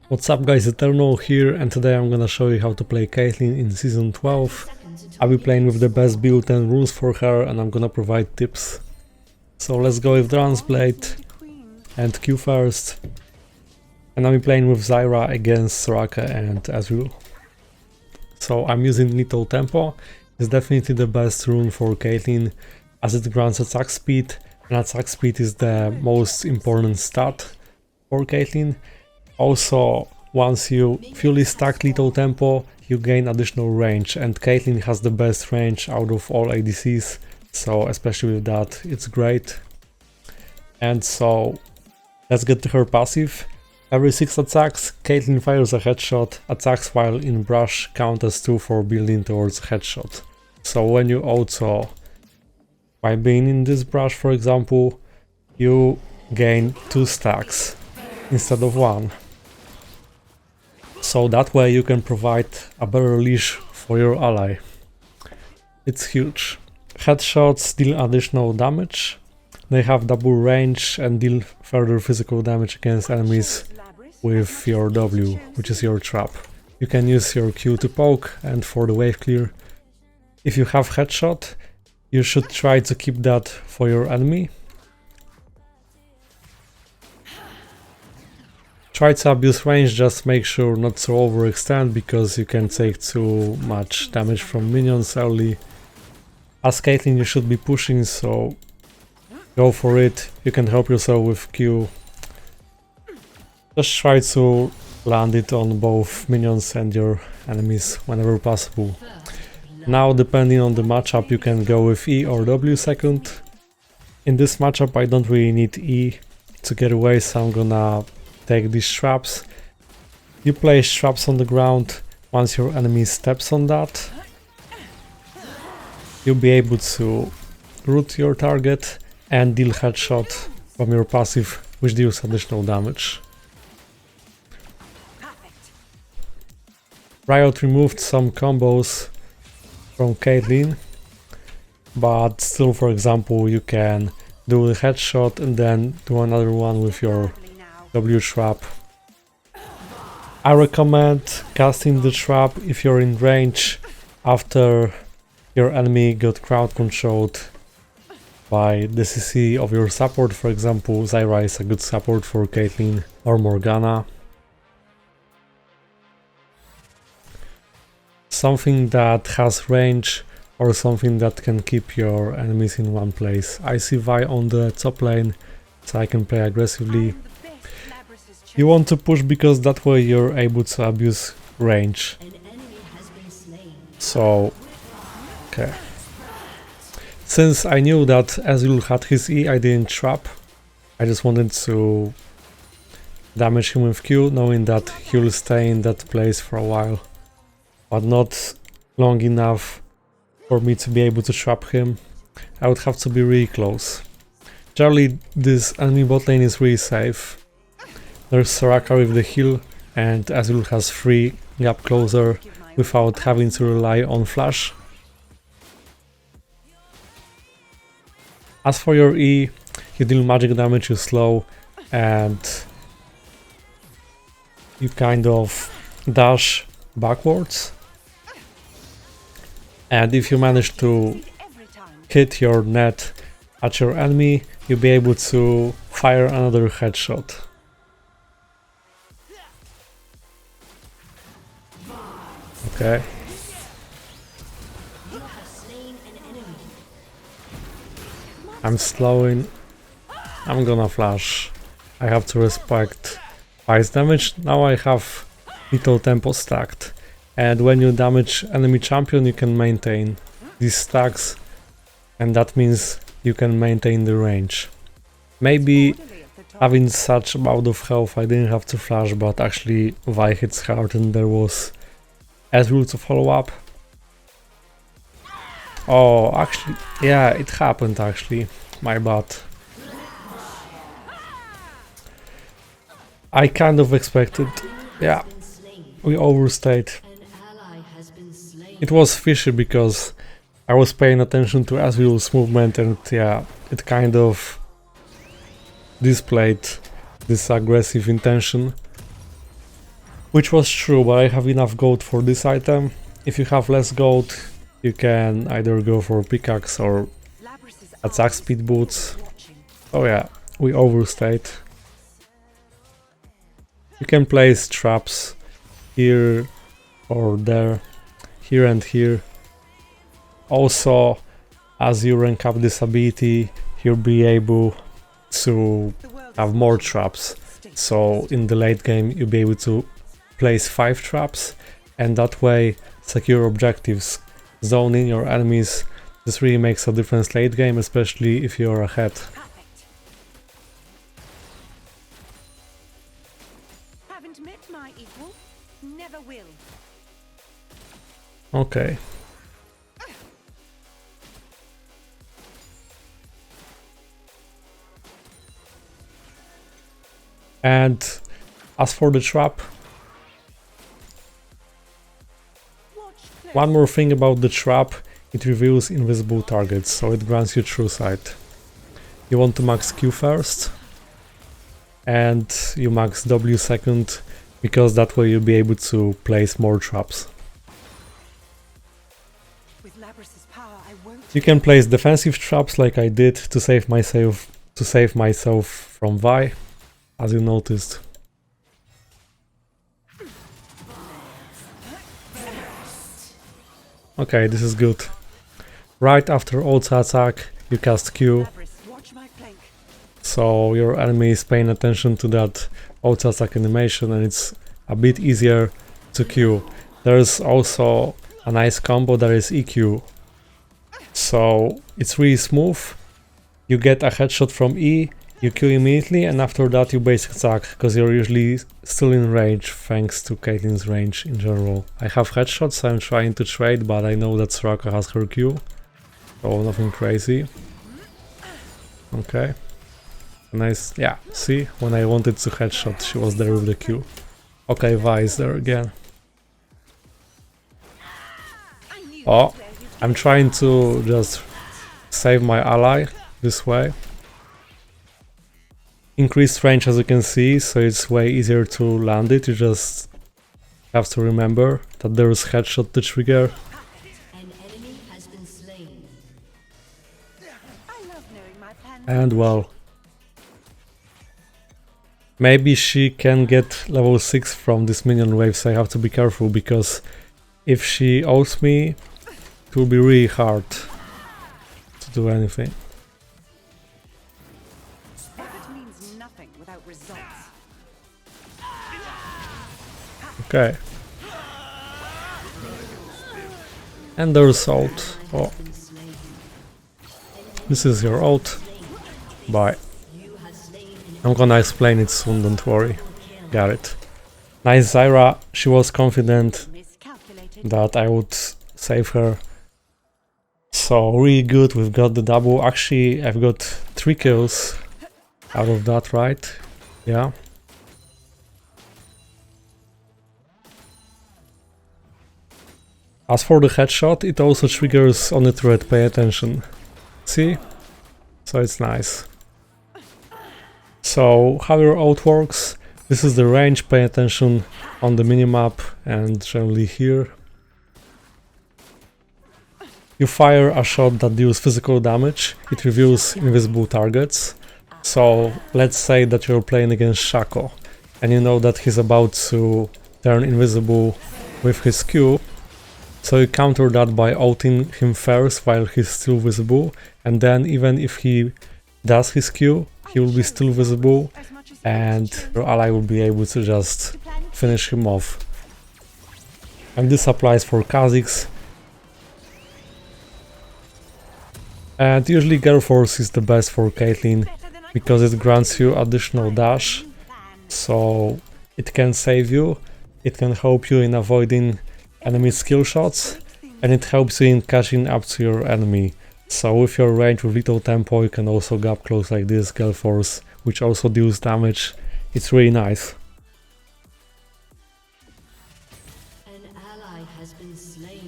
What's up guys, Eternal here, and today I'm gonna show you how to play Caitlyn in Season 12. I'll be playing with the best build and rules for her, and I'm gonna provide tips. So let's go with Blade and Q first. And I'll be playing with Zyra against Soraka and Azul. So I'm using Little Tempo. It's definitely the best rune for Caitlyn, as it grants attack speed, and attack speed is the most important stat for Caitlyn. Also, once you fully stack Little Tempo, you gain additional range, and Caitlyn has the best range out of all ADCs, so especially with that, it's great. And so, let's get to her passive. Every 6 attacks, Caitlyn fires a headshot. Attacks while in brush count as 2 for building towards headshot. So when you auto, by being in this brush for example, you gain 2 stacks instead of 1. So that way you can provide a better leash for your ally. It's huge. Headshots deal additional damage. They have double range and deal further physical damage against enemies with your W, which is your trap. You can use your Q to poke and for the wave clear. If you have headshot, you should try to keep that for your enemy. Try to abuse range, just make sure not to overextend, because you can take too much damage from minions early. As Caitlyn you should be pushing, so go for it. You can help yourself with Q. Just try to land it on both minions and your enemies whenever possible. Now, depending on the matchup, you can go with E or W second. In this matchup I don't really need E to get away, so I'm gonna take these traps. You place traps on the ground. Once your enemy steps on that, you'll be able to root your target and deal headshot from your passive, which deals additional damage. Riot removed some combos from Caitlyn, but still, for example, you can do the headshot and then do another one with your W trap. I recommend casting the trap if you're in range after your enemy got crowd controlled by the CC of your support. For example, Zyra is a good support for Caitlyn, or Morgana. Something that has range, or something that can keep your enemies in one place. I see Vi on the top lane, so I can play aggressively. You want to push because that way you're able to abuse range. So, okay. Since I knew that Azul had his E, I didn't trap. I just wanted to damage him with Q, knowing that he'll stay in that place for a while, but not long enough for me to be able to trap him. I would have to be really close. Generally, this enemy bot lane is really safe. There's Soraka with the heal, and Azul has free gap closer without having to rely on flash. As for your E, you deal magic damage, you slow, and you kind of dash backwards. And if you manage to hit your net at your enemy, you'll be able to fire another headshot. Okay. I'm slowing. I'm gonna flash. I have to respect ice damage. Now I have Little Tempo stacked. And when you damage enemy champion, you can maintain these stacks. And that means you can maintain the range. Maybe having such amount of health I didn't have to flash, but actually Vi hits hard and there was Azul to follow up. Oh, actually, yeah, it happened actually. My bad. I kind of expected. Yeah, we overstayed. It was fishy because I was paying attention to Azul's movement, and yeah, it kind of displayed this aggressive intention. which was true, but I have enough gold for this item. If you have less gold, you can either go for pickaxe or attack speed boots. Oh yeah, we overstayed. You can place traps here or there, here and here. Also, as you rank up this ability, you'll be able to have more traps. So in the late game, you'll be able to place 5 traps, and that way secure objectives, zone in your enemies. This really makes a difference late game, especially if you're ahead. Haven't met my equal, never will. Okay. And as for the trap, one more thing about the trap, it reveals invisible targets, so it grants you true sight. You want to max Q first, and you max W second, because that way you'll be able to place more traps. You can place defensive traps like I did to save myself from Vi, as you noticed. Okay, this is good. Right after auto attack, you cast Q, so your enemy is paying attention to that auto attack animation, and it's a bit easier to Q. There's also a nice combo that is EQ, so it's really smooth. You get a headshot from E, you Q immediately, and after that you basic attack, because you're usually still in range thanks to CAITLYN's range in general. I have headshots, so I'm trying to trade, but I know that Soraka has her Q, so nothing crazy. Okay. Nice, yeah, see, when I wanted to headshot, she was there with the Q. Okay, Vi is there again. Oh, I'm trying to just save my ally this way. Increased range, as you can see, so it's way easier to land it. You just have to remember that there is headshot to trigger. And well, maybe she can get level 6 from this minion wave, so I have to be careful, because if she ults me, it will be really hard to do anything. Okay. And there's ult. Oh. This is your ult. Bye. I'm gonna explain it soon, don't worry. Got it. Nice Zyra, she was confident that I would save her. So really good, we've got the double. Actually, I've got 3 kills out of that, right? Yeah. As for the headshot, it also triggers on the turret, pay attention. See? So it's nice. So how your ult works, this is the range, pay attention on the minimap and generally here. You fire a shot that deals physical damage, it reveals invisible targets. So let's say that you're playing against Shaco and you know that he's about to turn invisible with his Q. So you counter that by ulting him first while he's still visible, and then even if he does his Q, he will be still visible and your ally will be able to just finish him off. And this applies for Kha'Zix. And usually Galeforce is the best for CAITLYN because it grants you additional dash, so it can save you, it can help you in avoiding enemy skill shots, and it helps you in catching up to your enemy. So with your range with little tempo you can also gap close like this, Galeforce, which also deals damage. It's really nice.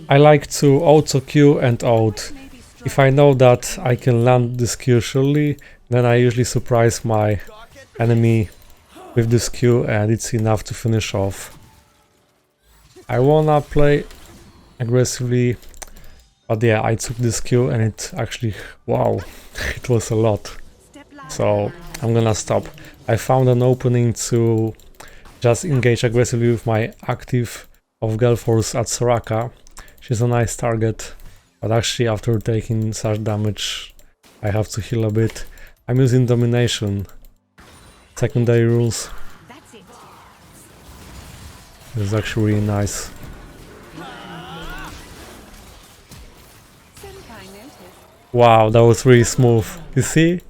I like to auto Q and ult. If I know that I can land this Q surely, then I usually surprise my enemy with this Q and it's enough to finish off. I wanna play aggressively, but yeah, I took this Q and it actually, wow, it was a lot. So I'm gonna stop. I found an opening to just engage aggressively with my active of Galeforce at Soraka. She's a nice target, but actually after taking such damage I have to heal a bit. I'm using domination, secondary rules. This is actually really nice. Wow, that was really smooth. You see?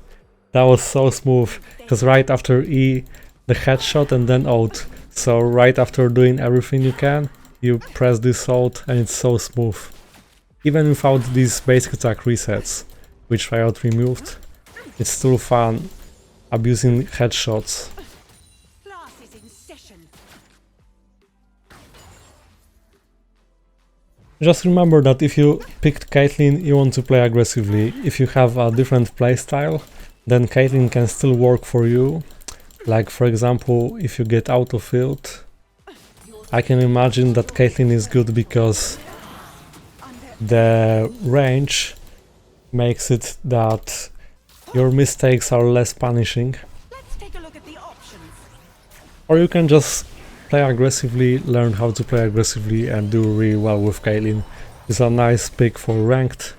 That was so smooth. Because right after E, the headshot and then ult. So right after doing everything you can, you press this ult and it's so smooth. Even without these basic attack resets, which Riot removed, it's still fun abusing headshots. Just remember that if you picked Caitlyn, you want to play aggressively. If you have a different playstyle, then Caitlyn can still work for you. Like for example, if you get out of field, I can imagine that Caitlyn is good because the range makes it that your mistakes are less punishing. Or you can just play aggressively, learn how to play aggressively and do really well with Caitlyn. It's a nice pick for ranked.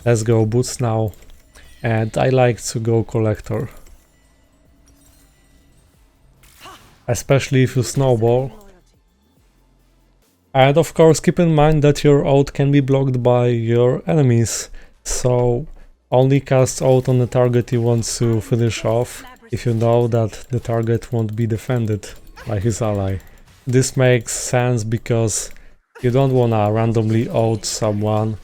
Let's go boots now. And I like to go collector. Especially if you snowball. And of course keep in mind that your ult can be blocked by your enemies. So only cast ult on the target you want to finish off if you know that the target won't be defended by his ally. This makes sense because you don't wanna randomly ult someone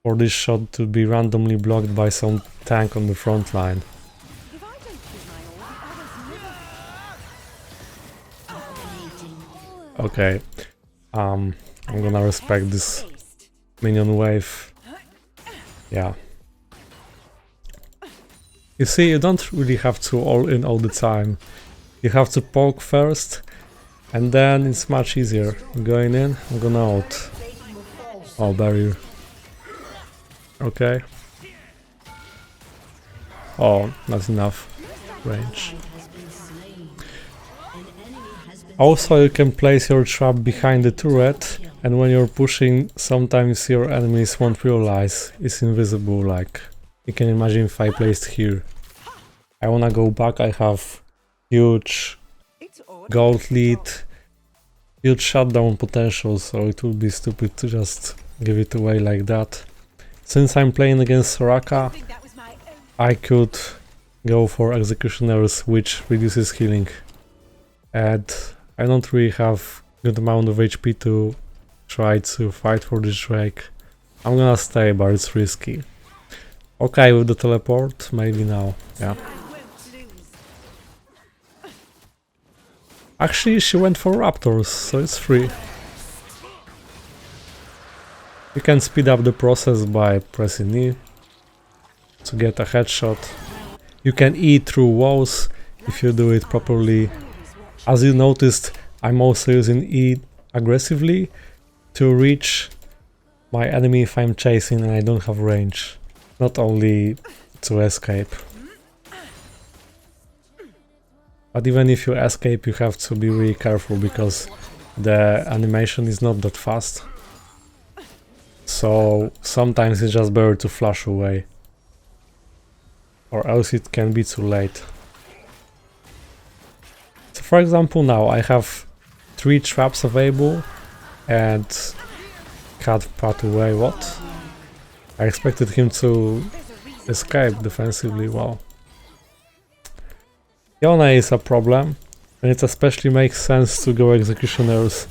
for this shot to be randomly blocked by some tank on the front line. Okay, I'm gonna respect this minion wave. Yeah. You see, you don't really have to all in all the time. You have to poke first, and then it's much easier. Going in, I'm gonna ult. Oh, barrier. Okay. Oh, not enough range. Also, you can place your trap behind the turret, and when you're pushing, sometimes your enemies won't realize it's invisible, like you can imagine if I placed here. I wanna go back, I have huge gold lead, huge shutdown potential, so it would be stupid to just give it away like that. Since I'm playing against Soraka, I could go for Executioners, which reduces healing. And I don't really have good amount of HP to try to fight for this Drake. I'm gonna stay, but it's risky. Okay, with the teleport, maybe now, yeah. Actually, she went for Raptors, so it's free. You can speed up the process by pressing E to get a headshot. You can E through walls if you do it properly. As you noticed, I'm also using E aggressively to reach my enemy if I'm chasing and I don't have range, not only to escape. But even if you escape, you have to be really careful because the animation is not that fast. So sometimes it's just better to flash away, or else it can be too late. So for example, now I have 3 traps available and cut part away. What? I expected him to escape defensively. Wow. Yone is a problem, and it especially makes sense to go Executioners.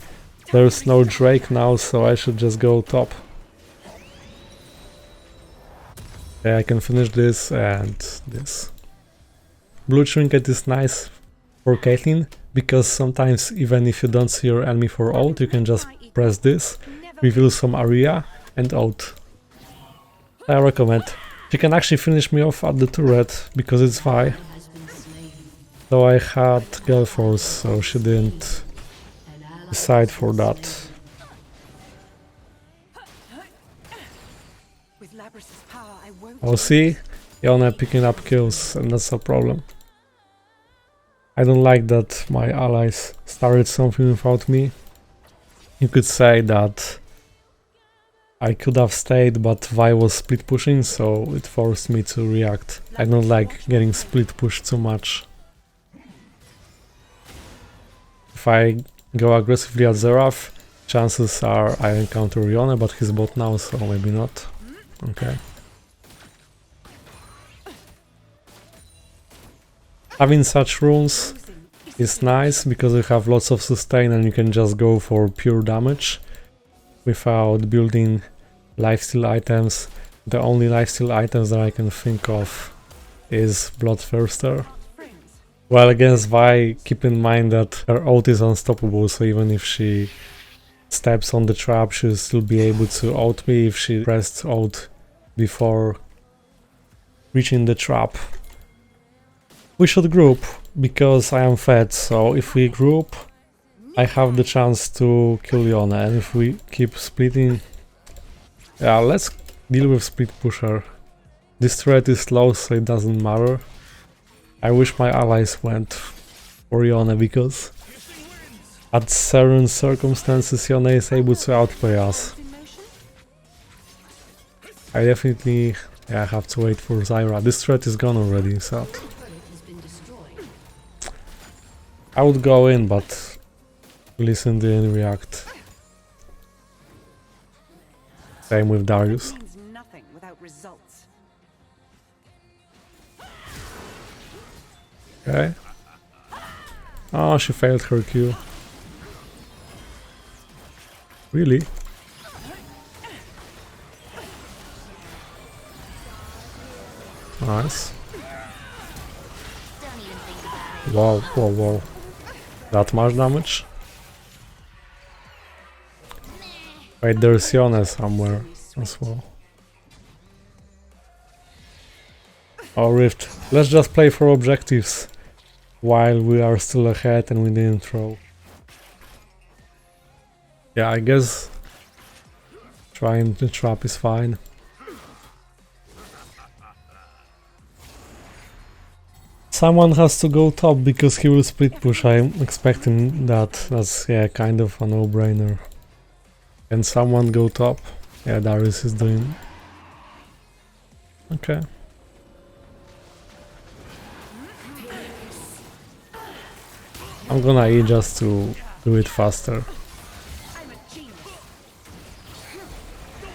There's no Drake now, so I should just go top. Yeah, I can finish this and this. Blue Trinket is nice for Caitlyn, because sometimes even if you don't see your enemy for ult, you can just press this, reveal some area and ult. I recommend. She can actually finish me off at the turret, because it's Vi. So I had Galeforce, so she didn't decide for that. With Labrys's power, I won't. Oh, see? Yone picking up kills, and that's a problem. I don't like that my allies started something without me. You could say that I could have stayed, but Vi was split pushing, so it forced me to react. I don't like getting split pushed too much. If I go aggressively at Zeraf, chances are I encounter Yone, but he's bot now, so maybe not. Okay. Having such runes is nice because you have lots of sustain and you can just go for pure damage without building lifesteal items. The only lifesteal items that I can think of is Bloodthirster. Well, against Vi, keep in mind that her ult is unstoppable, so even if she steps on the trap, she'll still be able to ult me if she pressed ult before reaching the trap. We should group, because I am fed, so if we group, I have the chance to kill Yone, and if we keep splitting... Yeah, let's deal with split pusher. This threat is low, so it doesn't matter. I wish my allies went for Yone, because at certain circumstances Yone is able to outplay us. I definitely have to wait for Zyra. This threat is gone already, so... I would go in, but listen didn't react. Same with Darius. Nothing without results. Okay. Oh, she failed her Q. Really? Nice. Wow, whoa, whoa. That much damage? Wait, there's Yone somewhere as well. Oh, Rift. Let's just play for objectives while we are still ahead and we didn't throw. Yeah, I guess trying the trap is fine. Someone has to go top because he will split push. I'm expecting that. That's kind of a no-brainer. Can someone go top? Yeah, Darius is doing. Okay. I'm gonna E just to do it faster.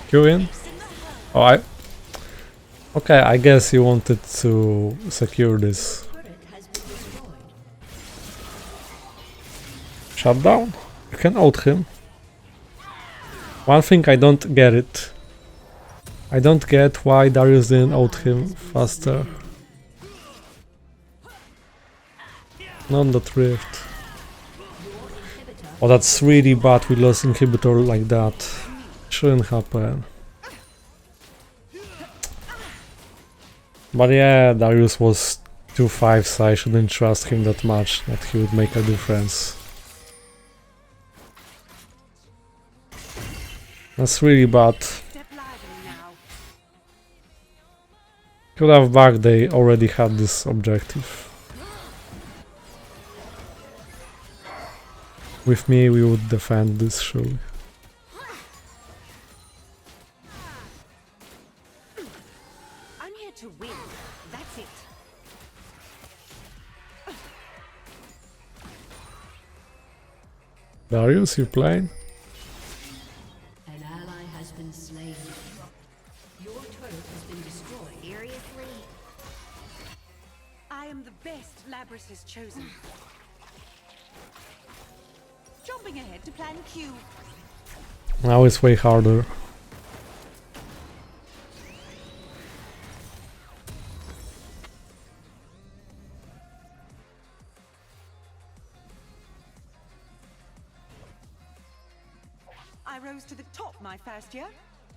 Q in? Oh, okay, I guess you wanted to secure this. Shut down? You can ult him. One thing I don't get it. I don't get why Darius didn't ult him faster. Not that Rift. Oh, that's really bad, we lost inhibitor like that. Shouldn't happen. But yeah, Darius was 2-5, so I shouldn't trust him that much, that he would make a difference. That's really bad. Could have backed, they already had this objective. With me, we would defend this, surely. I'm here to win. That's it. Darius, you playing? An ally has been slain. Your turret has been destroyed. Seriously? I am the best Labrys has chosen. Jumping ahead to plan Q. Now it's way harder. I rose to the top my first year.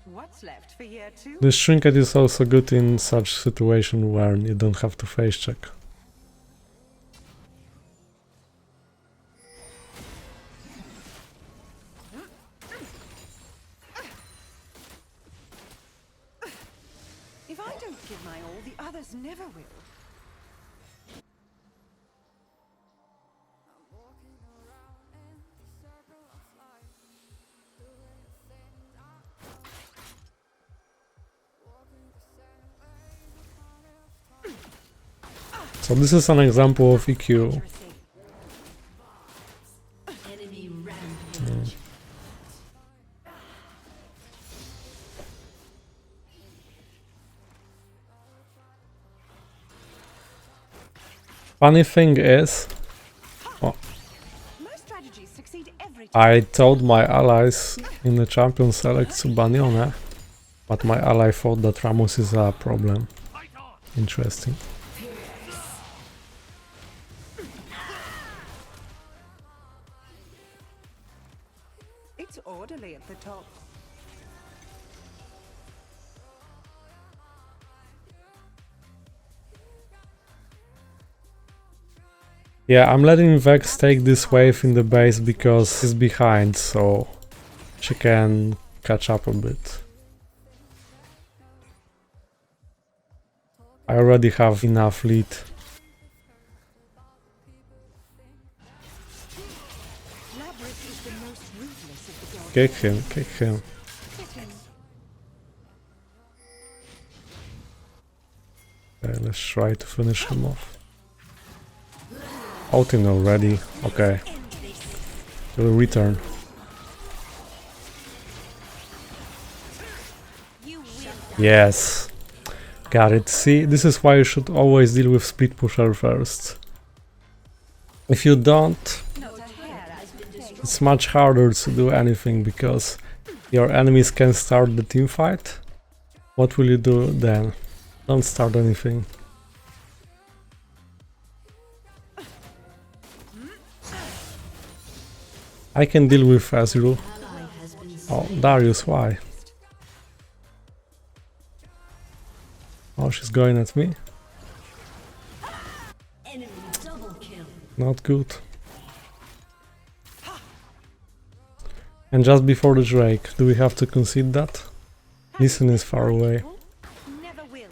What's left for year two? This trinket is also good in such situation where you don't have to face check. just never will. So this is an example of EQ. Enemy rampage. Funny thing is, Most strategies succeed every time. I told my allies in the champion select to ban Yone, but my ally thought that Ramos is a problem. Interesting. It's orderly at the top. Yeah, I'm letting Vex take this wave in the base because he's behind, so she can catch up a bit. I already have enough lead. Labyrinth is the most ruthless of the gods. Kick him, kick him. Okay, let's try to finish him off. Outing already, okay. He will return. Yes. Got it. See, this is why you should always deal with split pusher first. If you don't, it's much harder to do anything because your enemies can start the team fight. What will you do then? Don't start anything. I can deal with Azul. Oh, Darius, why? Oh, she's going at me. Enemy double kill. Not good. And just before the Drake, do we have to concede that? Listen is far away. Never will.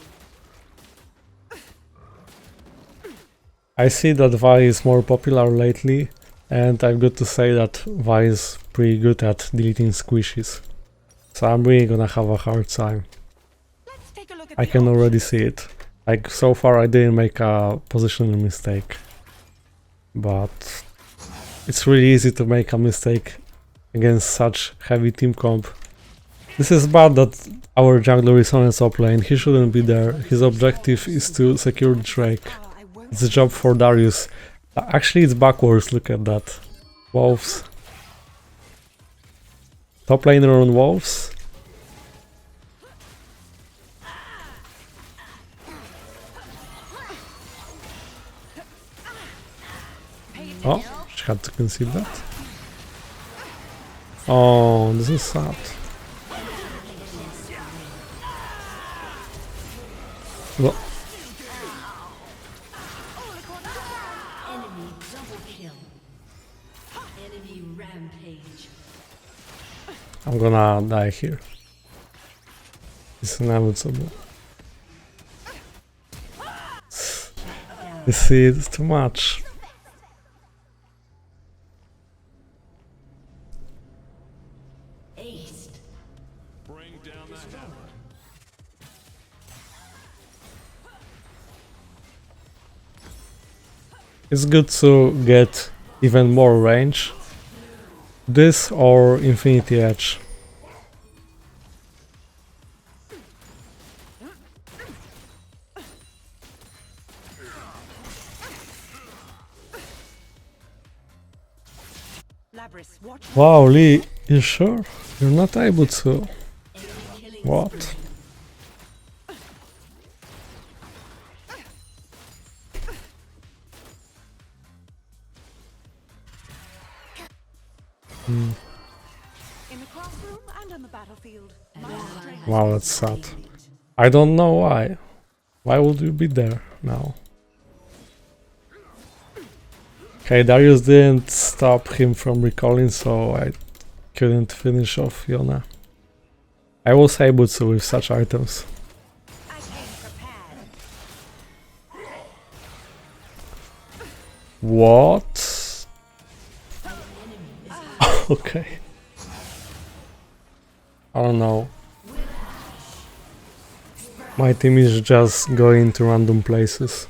I see that Vi is more popular lately, and I've got to say that Vi is pretty good at deleting squishes. So I'm really gonna have a hard time. Let's take a look at I the can options. already see it. Like, so far I didn't make a positional mistake. But it's really easy to make a mistake against such heavy team comp. This is bad that our jungler is on the top lane. He shouldn't be there. His objective is to secure the Drake. Oh, I won't. It's a job for Darius. Actually, it's backwards, look at that. Wolves. Top laner on wolves. Oh, she had to concede that. Oh, this is sad. Well, Enemy double kill. Enemy rampage. I'm gonna die here. It's inevitable. You see, it's too much. Aced. It's good to get even more range. This or Infinity Edge. Labyrinth, watch. Wow, Lee, you sure? You're not able to. What? In the classroom and on the battlefield. My strength Wow, that's sad. I don't know why. Why would you be there now? Okay, Darius didn't stop him from recalling, so I couldn't finish off Yone. I was able to with such items. I came prepared. What? Okay. I don't know. My team is just going to random places.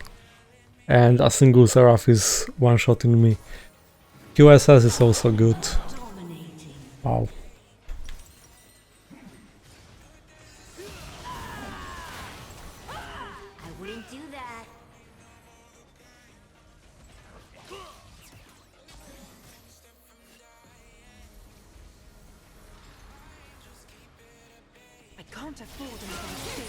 And a single Seraph is one-shotting me. QSS is also good. Wow. I wouldn't do that. I can't afford another mistake.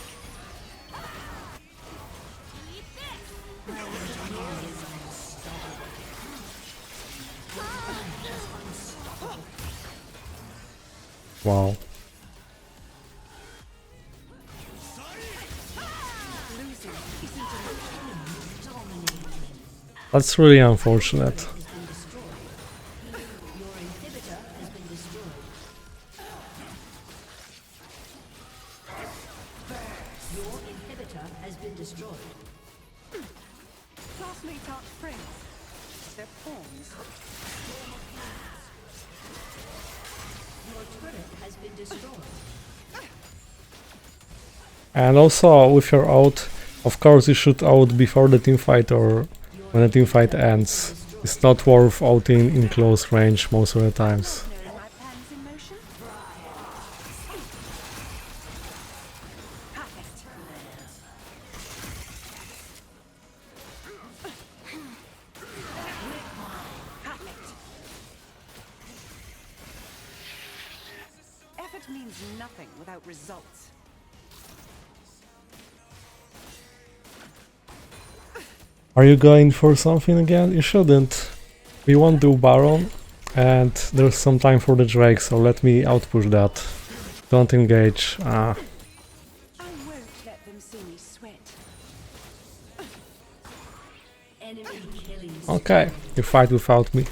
Wow. That's really unfortunate. Classmates aren't friends. They're pawns. And also, with your ult, of course you should ult before the teamfight or when the teamfight ends. It's not worth ulting in close range most of the times. Knowing my plans in motion? Perfect. Perfect. Effort means nothing without results. Are you going for something again? You shouldn't. We won't do Baron, and there's some time for the Drake, so let me outpush that. Don't engage. I won't let them see me sweat. Okay, you fight without me.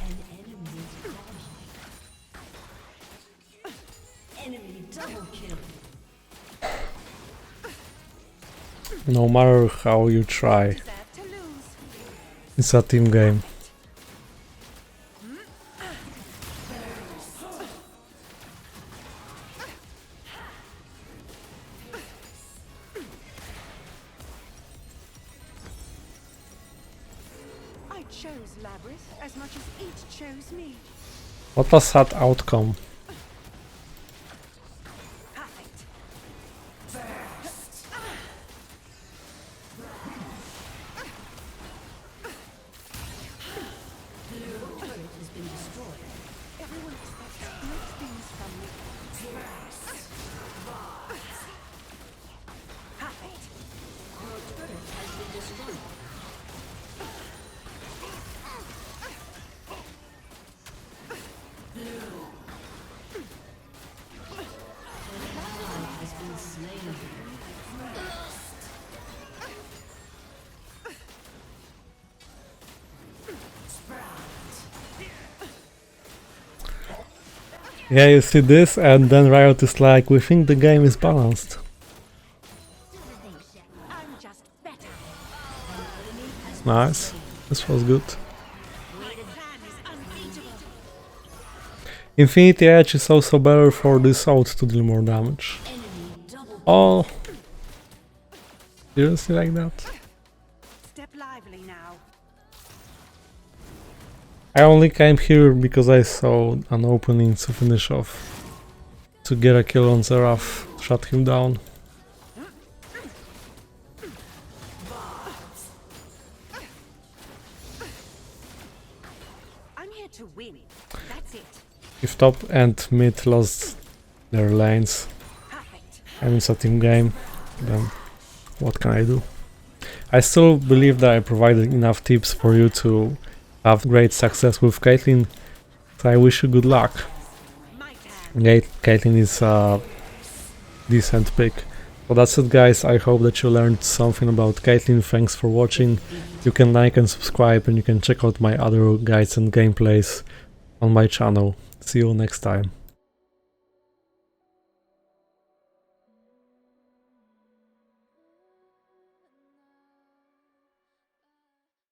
No matter how you try, Deserve to lose. it's a team game. I chose Labyrinth as much as it chose me. What a sad outcome. Perfect. Everyone expects great things from me. Perfect. Yeah, you see this, and then Riot is like, we think the game is balanced. I'm just better. Nice. This was good. My plan is unbeatable. Infinity Edge is also better for this ult to deal more damage. Oh, seriously like that? Step lively now. I only came here because I saw an opening to finish off. To get a kill on Seraph, shut him down. I'm here to win. That's it. If top and mid lost their lanes Perfect. and it's a team game, then what can I do? I still believe that I provided enough tips for you to have great success with CAITLYN, so I wish you good luck. My turn. CAITLYN is a decent pick. So that's it guys, I hope that you learned something about CAITLYN. Thanks for watching. You can like and subscribe, and you can check out my other guides and gameplays on my channel. See you next time.